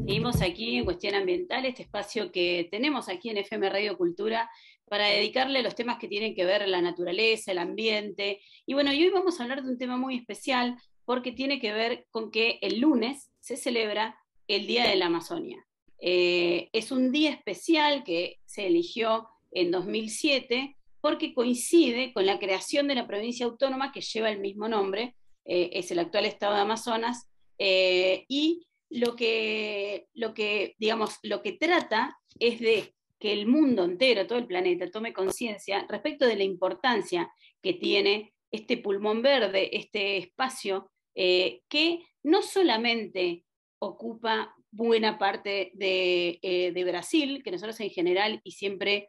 Seguimos aquí en Cuestión Ambiental, este espacio que tenemos aquí en FM Radio Cultura para dedicarle a los temas que tienen que ver la naturaleza, el ambiente. Y bueno, y hoy vamos a hablar de un tema muy especial porque tiene que ver con que el lunes se celebra el Día de la Amazonia. Es un día especial que se eligió en 2007 porque coincide con la creación de la provincia autónoma que lleva el mismo nombre, es el actual estado de Amazonas, y digamos, lo que trata es de que el mundo entero, todo el planeta, tome conciencia respecto de la importancia que tiene este pulmón verde, este espacio que no solamente ocupa buena parte de Brasil, que nosotros en general y siempre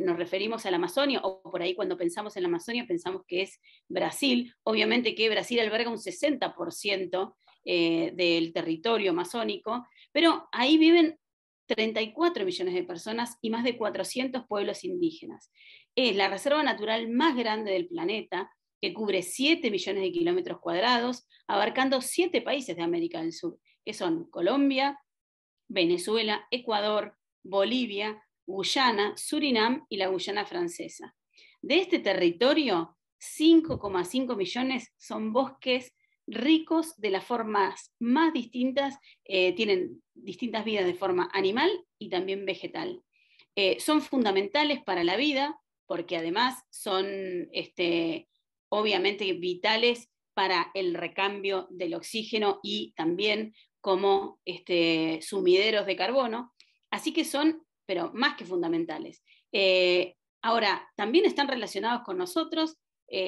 nos referimos a la Amazonia, o por ahí cuando pensamos en la Amazonia pensamos que es Brasil. Obviamente que Brasil alberga un 60% del territorio amazónico, pero ahí viven 34 millones de personas y más de 400 pueblos indígenas. Es la reserva natural más grande del planeta, que cubre 7 millones de kilómetros cuadrados, abarcando 7 países de América del Sur, que son Colombia, Venezuela, Ecuador, Bolivia, Guyana, Surinam y la Guyana francesa. De este territorio, 5,5 millones son bosques ricos de las formas más distintas, tienen distintas vidas de forma animal y también vegetal. Son fundamentales para la vida porque además son obviamente vitales para el recambio del oxígeno y también como sumideros de carbono, así que son, pero más que fundamentales. Ahora, también están relacionados con nosotros,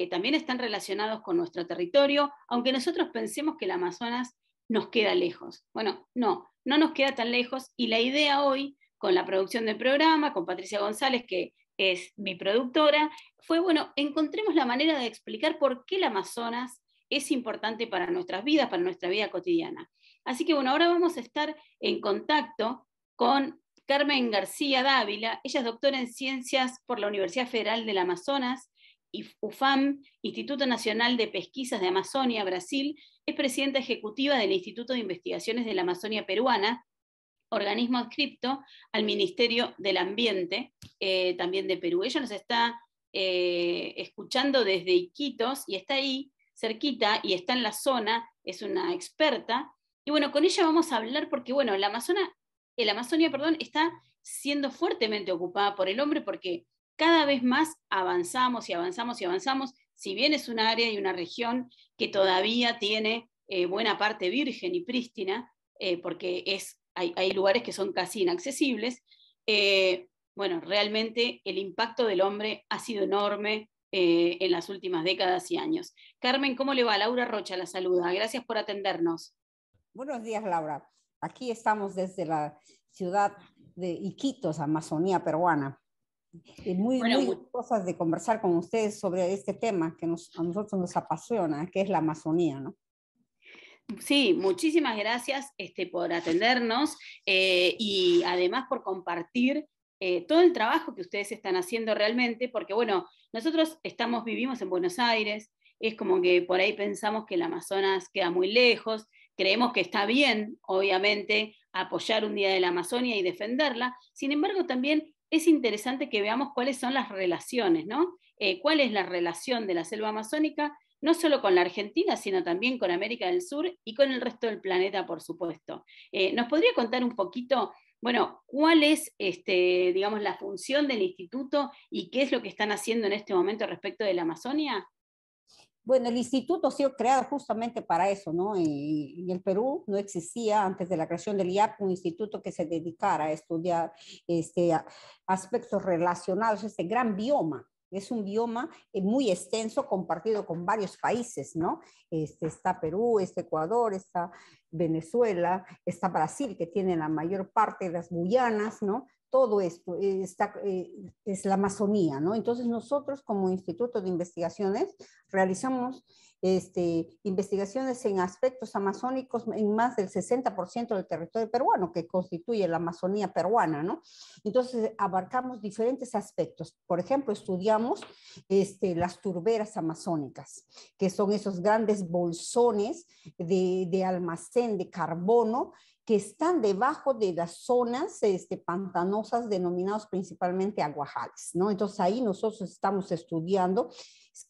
también están relacionados con nuestro territorio, aunque nosotros pensemos que el Amazonas nos queda lejos. Bueno, no nos queda tan lejos y la idea hoy, con la producción del programa, con Patricia González, que es mi productora, fue, bueno, encontremos la manera de explicar por qué el Amazonas es importante para nuestras vidas, para nuestra vida cotidiana. Así que bueno, ahora vamos a estar en contacto con Carmen García Dávila. Ella es doctora en Ciencias por la Universidad Federal del Amazonas y UFAM, Instituto Nacional de Pesquisas de Amazonia, Brasil. Es presidenta ejecutiva del Instituto de Investigaciones de la Amazonia Peruana, organismo adscripto al Ministerio del Ambiente, también de Perú. Ella nos está escuchando desde Iquitos y está ahí cerquita y está en la zona, es una experta. Y bueno, con ella vamos a hablar porque, bueno, el Amazonia, perdón, está siendo fuertemente ocupada por el hombre porque cada vez más avanzamos y avanzamos y avanzamos, si bien es un área y una región que todavía tiene buena parte virgen y prístina, porque hay lugares que son casi inaccesibles. Bueno, realmente el impacto del hombre ha sido enorme en las últimas décadas y años. Carmen, ¿cómo le va? Laura Rocha la saluda. Gracias por atendernos. Buenos días, Laura. Aquí estamos desde la ciudad de Iquitos, Amazonía peruana. Y Bueno, muy gustosas de conversar con ustedes sobre este tema que a nosotros nos apasiona, que es la Amazonía, ¿no? sí, muchísimas gracias por atendernos y además por compartir todo el trabajo que ustedes están haciendo realmente, porque bueno, nosotros vivimos en Buenos Aires, es como que por ahí pensamos que el Amazonas queda muy lejos, creemos que está bien, obviamente, apoyar un Día de la Amazonia y defenderla, sin embargo también es interesante que veamos cuáles son las relaciones, ¿no? ¿Cuál es la relación de la selva amazónica no solo con la Argentina, sino también con América del Sur y con el resto del planeta, por supuesto? ¿Nos podría contar un poquito, bueno, cuál es, digamos, la función del instituto y qué es lo que están haciendo en este momento respecto de la Amazonia? Bueno, el instituto ha sido creado justamente para eso, ¿no? En el Perú no existía antes de la creación del IAP un instituto que se dedicara a estudiar aspectos relacionados a este gran bioma. Es un bioma muy extenso, compartido con varios países, ¿no? Está Perú, está Ecuador, está Venezuela, está Brasil, que tiene la mayor parte de las Guyanas, ¿no? Todo esto es la Amazonía, ¿no? Entonces nosotros como Instituto de Investigaciones realizamos investigaciones en aspectos amazónicos en más del 60% del territorio peruano, que constituye la Amazonía peruana, ¿no? Entonces, abarcamos diferentes aspectos. Por ejemplo, estudiamos las turberas amazónicas, que son esos grandes bolsones de almacén de carbono que están debajo de las zonas pantanosas denominadas principalmente aguajales, ¿no? Entonces ahí nosotros estamos estudiando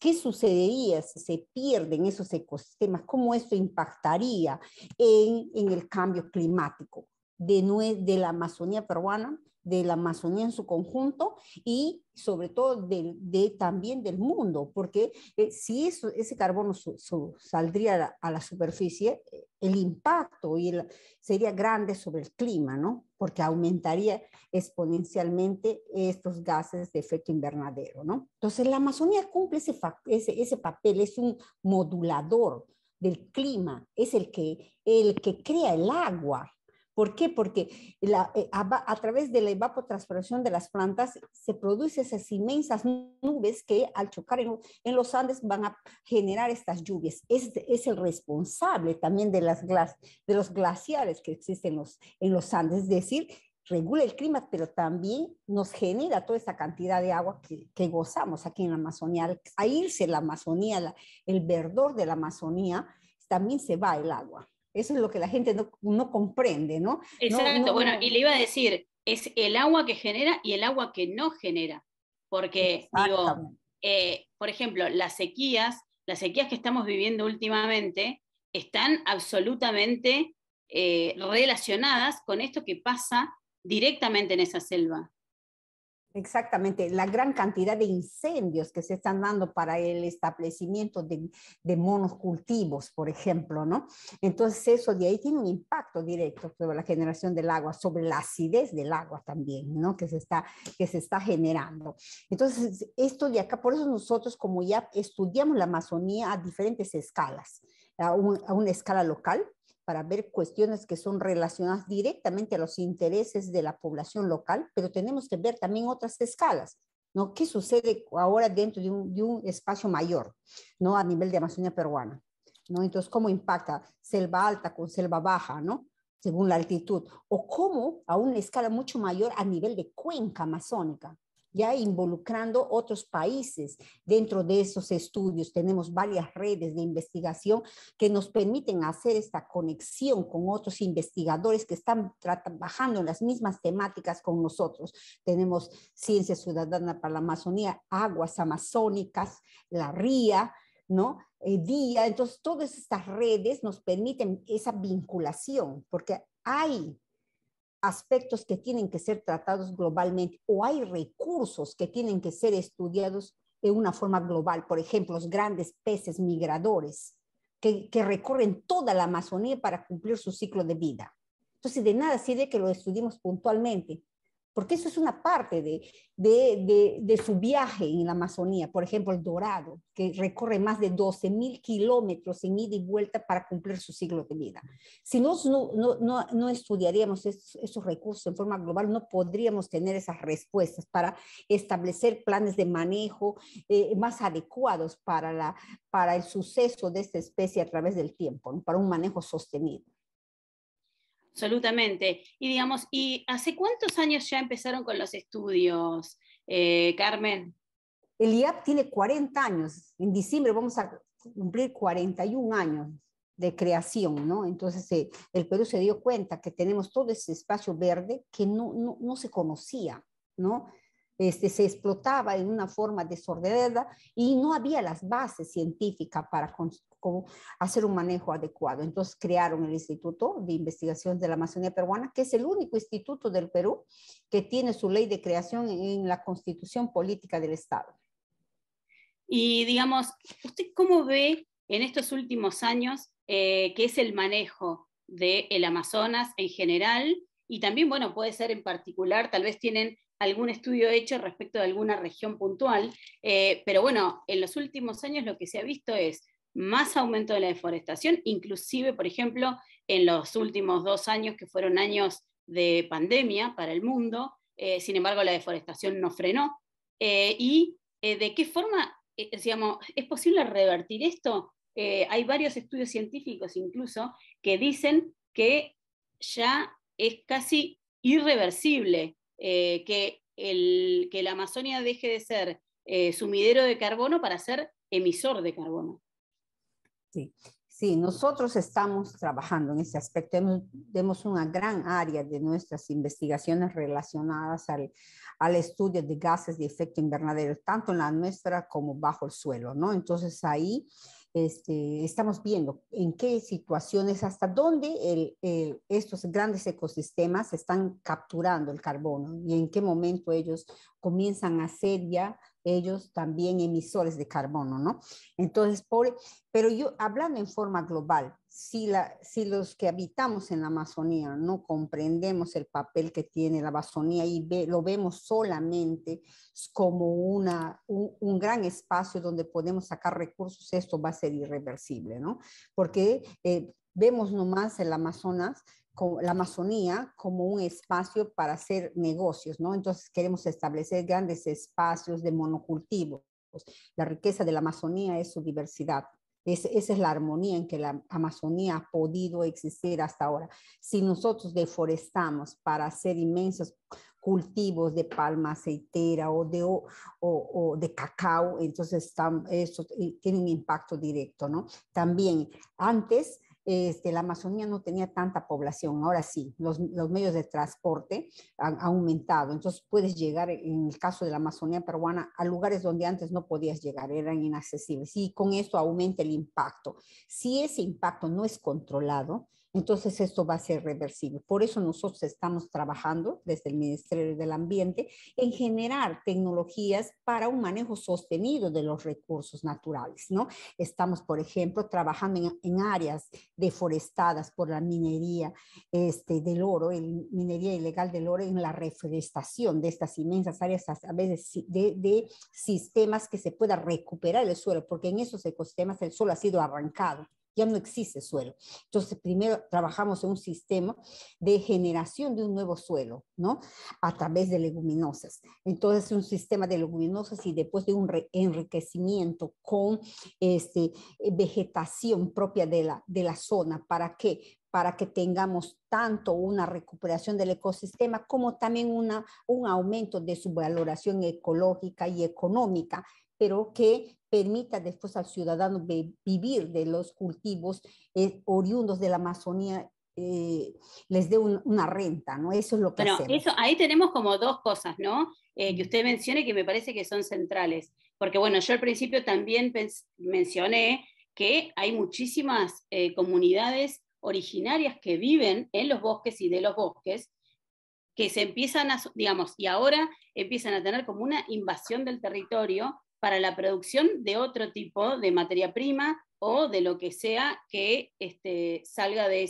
qué sucedería si se pierden esos ecosistemas, cómo esto impactaría en el cambio climático de la Amazonía peruana, de la Amazonía en su conjunto y sobre todo también del mundo, porque si ese carbono saldría a la superficie, el impacto sería grande sobre el clima, ¿no? Porque aumentaría exponencialmente estos gases de efecto invernadero, ¿no? Entonces la Amazonía cumple ese papel, es un modulador del clima, es el que crea el agua. ¿Por qué? Porque a través de la evapotranspiración de las plantas se producen esas inmensas nubes que al chocar en los Andes van a generar estas lluvias. Es el responsable también de los glaciares que existen en los Andes, es decir, regula el clima, pero también nos genera toda esta cantidad de agua que gozamos aquí en la Amazonía. Al irse la Amazonía, el verdor de la Amazonía, también se va el agua. Eso es lo que la gente no comprende, ¿no? Exacto, bueno, y le iba a decir, es el agua que genera y el agua que no genera. Porque, digo, por ejemplo, las sequías que estamos viviendo últimamente están absolutamente relacionadas con esto que pasa directamente en esa selva. Exactamente, la gran cantidad de incendios que se están dando para el establecimiento de monocultivos, por ejemplo, ¿no? Entonces eso de ahí tiene un impacto directo sobre la generación del agua, sobre la acidez del agua también, ¿no? Que se está generando. Entonces, esto de acá, por eso nosotros como ya estudiamos la Amazonía a diferentes escalas, a una escala local, para ver cuestiones que son relacionadas directamente a los intereses de la población local, pero tenemos que ver también otras escalas, ¿no? ¿Qué sucede ahora dentro de un espacio mayor, ¿no? A nivel de Amazonía peruana, ¿no? Entonces, ¿cómo impacta selva alta con selva baja, ¿no? Según la altitud, o cómo a una escala mucho mayor a nivel de cuenca amazónica, ya involucrando otros países dentro de esos estudios. Tenemos varias redes de investigación que nos permiten hacer esta conexión con otros investigadores que están trabajando en las mismas temáticas con nosotros. Tenemos Ciencia Ciudadana para la Amazonía, Aguas Amazónicas, la RIA, ¿no? DIA. Entonces, todas estas redes nos permiten esa vinculación, porque hay aspectos que tienen que ser tratados globalmente o hay recursos que tienen que ser estudiados de una forma global. Por ejemplo, los grandes peces migradores que recorren toda la Amazonía para cumplir su ciclo de vida. Entonces, de nada sirve que lo estudiemos puntualmente, porque eso es una parte de su viaje en la Amazonía. Por ejemplo, el dorado, que recorre más de 12.000 kilómetros en ida y vuelta para cumplir su ciclo de vida. Si no estudiaríamos esos recursos en forma global, no podríamos tener esas respuestas para establecer planes de manejo más adecuados para el suceso de esta especie a través del tiempo, ¿no? Para un manejo sostenido. Absolutamente. Y digamos, ¿y hace cuántos años ya empezaron con los estudios, Carmen? El IAP tiene 40 años. En diciembre vamos a cumplir 41 años de creación, ¿no? Entonces el Perú se dio cuenta que tenemos todo ese espacio verde que no se conocía, ¿no? Se explotaba en una forma desordenada y no había las bases científicas para hacer un manejo adecuado. Entonces crearon el Instituto de Investigación de la Amazonía Peruana, que es el único instituto del Perú que tiene su ley de creación en la Constitución Política del Estado. Y digamos, ¿usted cómo ve en estos últimos años qué es el manejo del Amazonas en general? Y también, bueno, puede ser en particular, tal vez tienen algún estudio hecho respecto de alguna región puntual, pero bueno, en los últimos años lo que se ha visto es más aumento de la deforestación, inclusive, por ejemplo, en los últimos 2 años, que fueron años de pandemia para el mundo, sin embargo, la deforestación no frenó. ¿Y de qué forma, digamos, es posible revertir esto? hay varios estudios científicos incluso que dicen que ya es casi irreversible que la Amazonia deje de ser sumidero de carbono para ser emisor de carbono. Sí, sí, nosotros estamos trabajando en ese aspecto. Tenemos una gran área de nuestras investigaciones relacionadas al estudio de gases de efecto invernadero, tanto en la atmósfera como bajo el suelo, ¿no? Entonces ahí estamos viendo en qué situaciones, hasta dónde estos grandes ecosistemas están capturando el carbono y en qué momento ellos comienzan a ser ya ellos también emisores de carbono, ¿no? Entonces, pero yo, hablando en forma global, si los que habitamos en la Amazonía no comprendemos el papel que tiene la Amazonía y lo vemos solamente como un gran espacio donde podemos sacar recursos, esto va a ser irreversible, ¿no? Porque vemos nomás el Amazonas, la Amazonía como un espacio para hacer negocios, ¿no? Entonces queremos establecer grandes espacios de monocultivo. La riqueza de la Amazonía es su diversidad. Esa es la armonía en que la Amazonía ha podido existir hasta ahora. Si nosotros deforestamos para hacer inmensos cultivos de palma aceitera o de cacao, entonces eso tiene un impacto directo, ¿no? También antes la Amazonía no tenía tanta población, ahora sí, los medios de transporte han aumentado, entonces puedes llegar, en el caso de la Amazonía peruana, a lugares donde antes no podías llegar, eran inaccesibles, y con esto aumenta el impacto. Si ese impacto no es controlado, entonces esto va a ser reversible. Por eso nosotros estamos trabajando desde el Ministerio del Ambiente en generar tecnologías para un manejo sostenido de los recursos naturales, ¿no? Estamos, por ejemplo, trabajando en áreas deforestadas por la minería del oro, minería ilegal del oro, en la reforestación de estas inmensas áreas, a veces de sistemas que se pueda recuperar el suelo, porque en esos ecosistemas el suelo ha sido arrancado, ya no existe suelo. Entonces, primero trabajamos en un sistema de generación de un nuevo suelo, ¿no? A través de leguminosas. Entonces, un sistema de leguminosas y después de un enriquecimiento con vegetación propia de la zona. ¿Para qué? Para que tengamos tanto una recuperación del ecosistema como también un aumento de su valoración ecológica y económica, pero que permita después al ciudadano vivir de los cultivos oriundos de la Amazonía, les dé una renta, ¿no? Eso es lo que Bueno, hacemos. ahí tenemos como dos cosas, ¿no? Que usted mencione que me parece que son centrales. Porque bueno, yo al principio también mencioné que hay muchísimas comunidades originarias que viven en los bosques y de los bosques, que se empiezan a, digamos, y ahora empiezan a tener como una invasión del territorio para la producción de otro tipo de materia prima o de lo que sea que salga de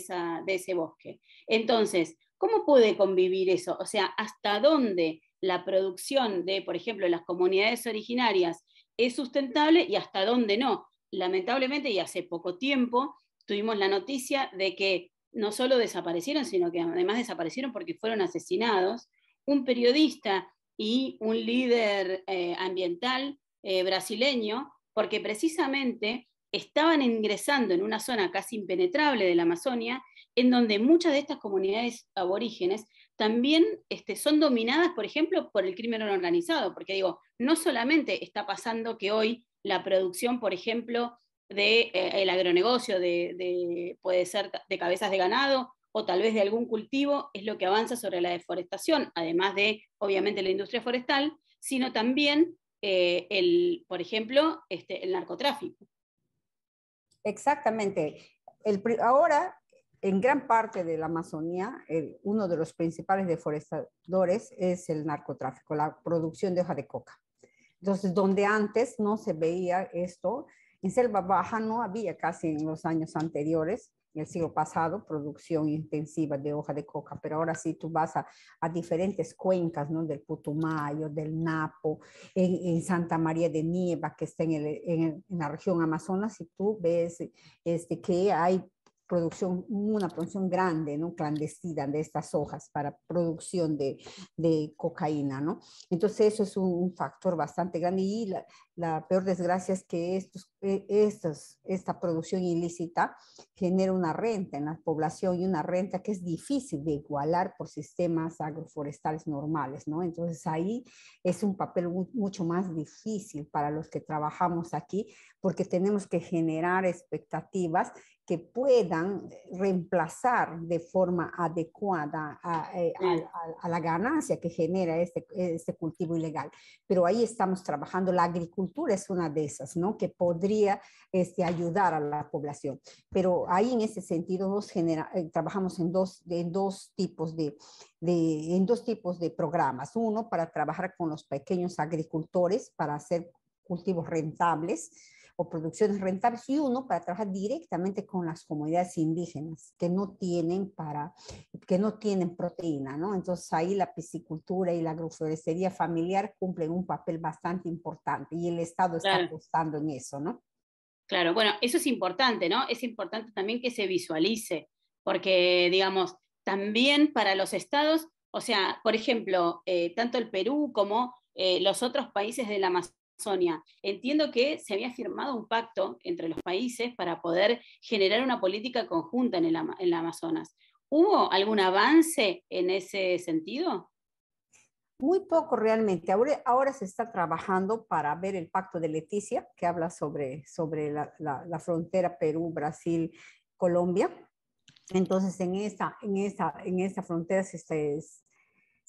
ese bosque. Entonces, ¿cómo puede convivir eso? O sea, ¿hasta dónde la producción de, por ejemplo, las comunidades originarias es sustentable y hasta dónde no? Lamentablemente, y hace poco tiempo, tuvimos la noticia de que no solo desaparecieron, sino que además desaparecieron porque fueron asesinados un periodista y un líder ambiental brasileño, porque precisamente estaban ingresando en una zona casi impenetrable de la Amazonia, en donde muchas de estas comunidades aborígenes también son dominadas, por ejemplo, por el crimen organizado, porque digo, no solamente está pasando que hoy la producción, por ejemplo, el agronegocio, puede ser de cabezas de ganado o tal vez de algún cultivo, es lo que avanza sobre la deforestación, además de, obviamente, la industria forestal, sino también, por ejemplo, el narcotráfico. Exactamente. Ahora, en gran parte de la Amazonía, uno de los principales deforestadores es el narcotráfico, la producción de hoja de coca. Entonces, donde antes no se veía esto, en Selva Baja no había casi en los años anteriores, en el siglo pasado, producción intensiva de hoja de coca, pero ahora sí tú vas a diferentes cuencas, ¿no? Del Putumayo, del Napo, en Santa María de Nieva, que está en la región Amazonas, y tú ves que hay una producción grande, ¿no? Clandestina de estas hojas para producción de cocaína, ¿no? Entonces eso es un factor bastante grande y la peor desgracia es que esta producción ilícita genera una renta en la población y una renta que es difícil de igualar por sistemas agroforestales normales, ¿no? Entonces ahí es un papel mucho más difícil para los que trabajamos aquí porque tenemos que generar expectativas que puedan reemplazar de forma adecuada a la ganancia que genera este cultivo ilegal. Pero ahí estamos trabajando. La agricultura es una de esas, ¿no? Que podría ayudar a la población. Pero ahí en ese sentido trabajamos en dos tipos de programas. Uno para trabajar con los pequeños agricultores para hacer cultivos rentables o producciones rentables, y uno para trabajar directamente con las comunidades indígenas que no tienen proteína, ¿no? Entonces ahí la piscicultura y la agroforestería familiar cumplen un papel bastante importante y el Estado está apostando en eso, ¿no? Claro, bueno, eso es importante, ¿no? Es importante también que se visualice, porque, digamos, también para los estados, o sea, por ejemplo, tanto el Perú como los otros países de la Amazonia, entiendo que se había firmado un pacto entre los países para poder generar una política conjunta en el Amazonas. ¿Hubo algún avance en ese sentido? Muy poco realmente. Ahora se está trabajando para ver el pacto de Leticia, que habla sobre la frontera Perú-Brasil-Colombia. Entonces, en esta frontera se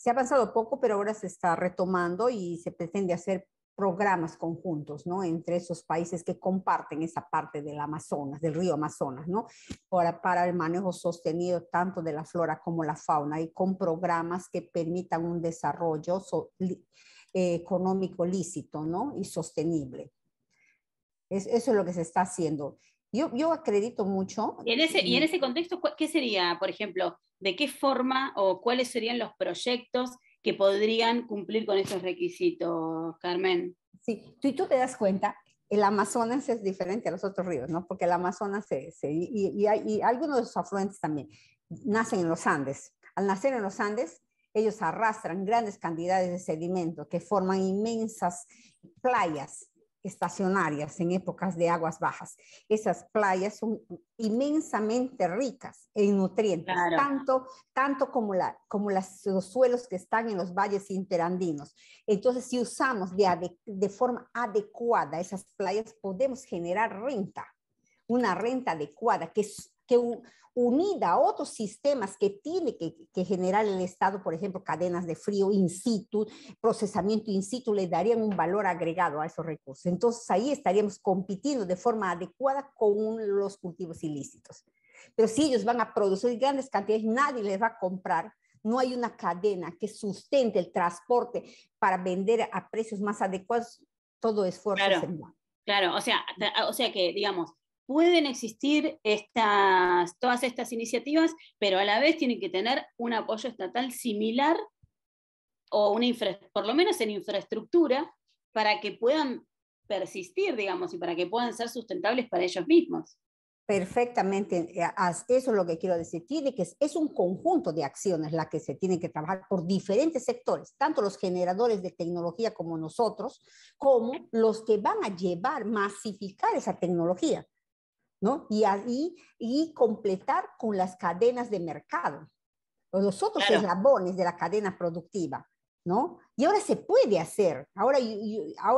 ha avanzado poco, pero ahora se está retomando y se pretende hacer programas conjuntos, ¿no? Entre esos países que comparten esa parte del Amazonas, del río Amazonas, ¿no? Para el manejo sostenido tanto de la flora como la fauna y con programas que permitan un desarrollo económico lícito, ¿no? Y sostenible. Eso es lo que se está haciendo. Yo acredito mucho. Y en ese contexto, ¿qué sería, por ejemplo, de qué forma o cuáles serían los proyectos que podrían cumplir con esos requisitos, Carmen? Sí, tú te das cuenta, el Amazonas es diferente a los otros ríos, ¿no? Porque el Amazonas y algunos de sus afluentes también nacen en los Andes. Al nacer en los Andes, ellos arrastran grandes cantidades de sedimento que forman inmensas playas estacionarias en épocas de aguas bajas. Esas playas son inmensamente ricas en nutrientes, Claro. tanto como los suelos que están en los valles interandinos. Entonces, si usamos de forma adecuada esas playas, podemos generar una renta adecuada que unida a otros sistemas que tiene que generar el Estado, por ejemplo, cadenas de frío in situ, procesamiento in situ, le darían un valor agregado a esos recursos. Entonces ahí estaríamos compitiendo de forma adecuada con los cultivos ilícitos. Pero si ellos van a producir grandes cantidades, nadie les va a comprar. No hay una cadena que sustente el transporte para vender a precios más adecuados. Todo esfuerzo es en vano. Claro, o sea que, digamos, pueden existir todas estas iniciativas, pero a la vez tienen que tener un apoyo estatal similar o por lo menos en infraestructura para que puedan persistir, digamos, y para que puedan ser sustentables para ellos mismos. Perfectamente, eso es lo que quiero decir. Es un conjunto de acciones la que se tiene que trabajar por diferentes sectores, tanto los generadores de tecnología como nosotros, como los que van a masificar esa tecnología, ¿no? Y completar con las cadenas de mercado, los otros eslabones de la cadena productiva, ¿no? Y ahora se puede hacer. Ahora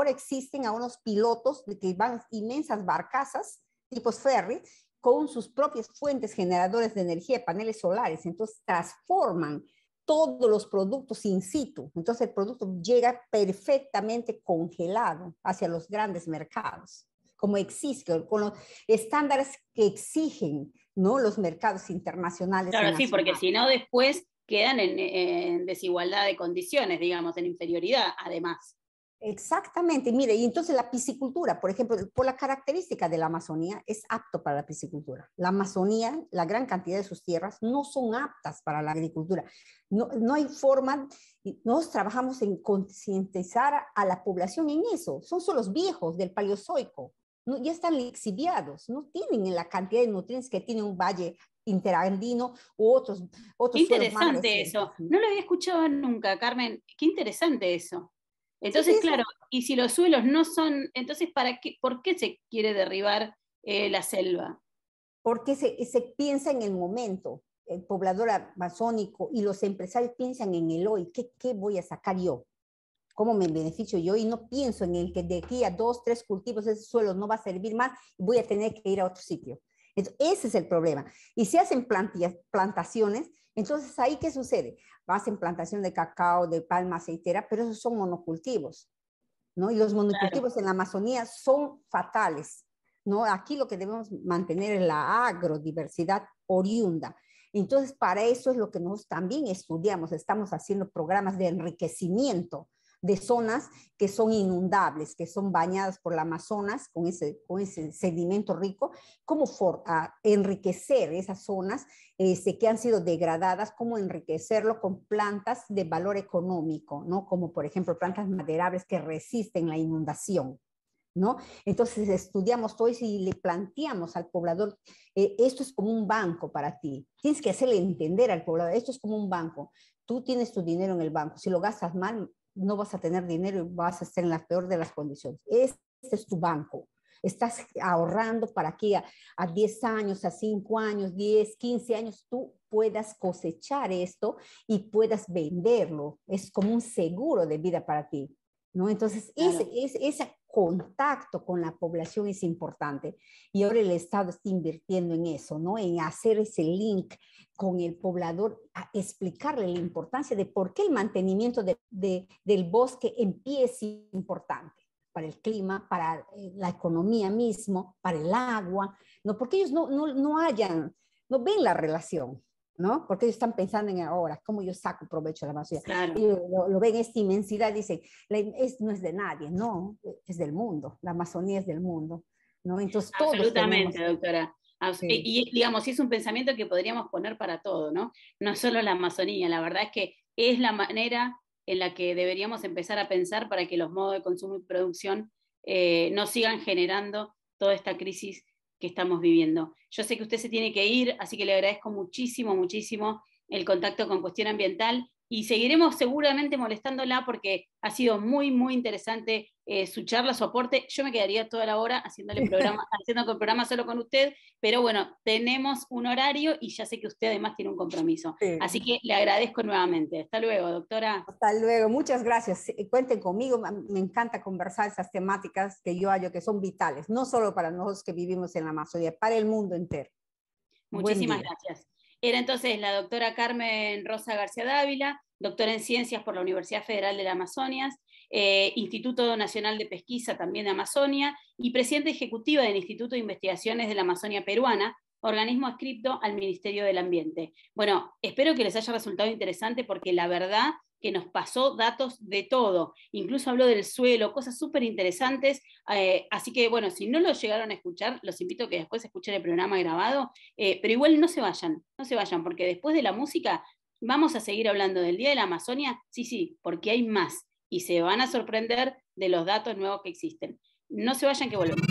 existen a unos pilotos que van inmensas barcazas tipos ferry, con sus propias fuentes generadores de energía, paneles solares. Entonces transforman todos los productos in situ. Entonces el producto llega perfectamente congelado hacia los grandes mercados, como existe, con los estándares que exigen, ¿no? Los mercados internacionales. Claro, sí, porque si no después quedan en desigualdad de condiciones, digamos, en inferioridad, además. Exactamente, mire, y entonces la piscicultura, por ejemplo, por la característica de la Amazonía, es apto para la piscicultura. La Amazonía, la gran cantidad de sus tierras no son aptas para la agricultura. No hay forma, nosotros trabajamos en concientizar a la población en eso. Son solo los viejos del Paleozoico, no, ya están lixiviados, no tienen la cantidad de nutrientes que tiene un valle interandino u Qué otros suelos más interesante eso. recientes, ¿no? No lo había escuchado nunca, Carmen. Qué interesante eso. Sí, sí, Entonces, claro, y si los suelos no son, entonces, ¿por qué se quiere derribar la selva? porque se piensa en el momento, el poblador amazónico y los empresarios piensan en el hoy, ¿qué voy a sacar yo? ¿Cómo me beneficio yo? Y no pienso en el que de aquí a 2, 3 cultivos ese suelo no va a servir más y voy a tener que ir a otro sitio. Entonces, ese es el problema. Y si hacen plantaciones, entonces ahí ¿qué sucede? Hacen plantación de cacao, de palma aceitera, pero esos son monocultivos, ¿no? Y los Claro, monocultivos en la Amazonía son fatales, ¿no? Aquí lo que debemos mantener es la agrodiversidad oriunda. Entonces, para eso es lo que nosotros también estudiamos. Estamos haciendo programas de enriquecimiento de zonas que son inundables, que son bañadas por el Amazonas con ese sedimento rico, cómo enriquecer esas zonas que han sido degradadas, cómo enriquecerlo con plantas de valor económico, ¿no? Como por ejemplo plantas maderables que resisten la inundación, ¿no? Entonces estudiamos todo eso y le planteamos al poblador, esto es como un banco para ti. Tienes que hacerle entender al poblador, esto es como un banco. Tú tienes tu dinero en el banco. Si lo gastas mal, no vas a tener dinero y vas a estar en la peor de las condiciones. Este es tu banco. Estás ahorrando para que a 10 años, a 5 años, 10, 15 años, tú puedas cosechar esto y puedas venderlo. Es como un seguro de vida para ti, ¿no? Entonces, claro. ese contacto con la población es importante. Y ahora el Estado está invirtiendo en eso, ¿no? En hacer ese link con el poblador, a explicarle la importancia de por qué el mantenimiento del bosque en pie es importante para el clima, para la economía mismo, para el agua, ¿no? Porque ellos no ven la relación, ¿no? Porque ellos están pensando en ahora, cómo yo saco provecho de la Amazonía. Claro. Ellos lo ven esta inmensidad, dicen, no es de nadie, no, es del mundo, la Amazonía es del mundo, ¿no? Entonces todos tenemos... Absolutamente, doctora. Sí. Y digamos, sí es un pensamiento que podríamos poner para todo, ¿no? No solo la Amazonía, la verdad es que es la manera en la que deberíamos empezar a pensar para que los modos de consumo y producción no sigan generando toda esta crisis que estamos viviendo. Yo sé que usted se tiene que ir, así que le agradezco muchísimo, muchísimo el contacto con Cuestión Ambiental y seguiremos seguramente molestándola porque ha sido muy, muy interesante su charla, su aporte. Yo me quedaría toda la hora haciendo el programa solo con usted, pero bueno, tenemos un horario y ya sé que usted además tiene un compromiso. Así Sí. que le agradezco nuevamente. Hasta luego, doctora. Hasta luego, muchas gracias. Cuenten conmigo, me encanta conversar esas temáticas que yo hallo que son vitales, no solo para nosotros que vivimos en la Amazonía, para el mundo entero. Buen Muchísimas día. gracias. Era entonces la doctora Carmen Rosa García Dávila, doctora en Ciencias por la Universidad Federal de la Amazonia, Instituto Nacional de Pesquisa también de Amazonia y presidenta ejecutiva del Instituto de Investigaciones de la Amazonia Peruana, organismo adscrito al Ministerio del Ambiente. Bueno, espero que les haya resultado interesante porque la verdad que nos pasó datos de todo, incluso habló del suelo, cosas súper interesantes, así que bueno, si no lo llegaron a escuchar, los invito a que después escuchen el programa grabado, pero igual no se vayan, no se vayan, porque después de la música vamos a seguir hablando del Día de la Amazonia, sí, sí, porque hay más, y se van a sorprender de los datos nuevos que existen. No se vayan que volvemos.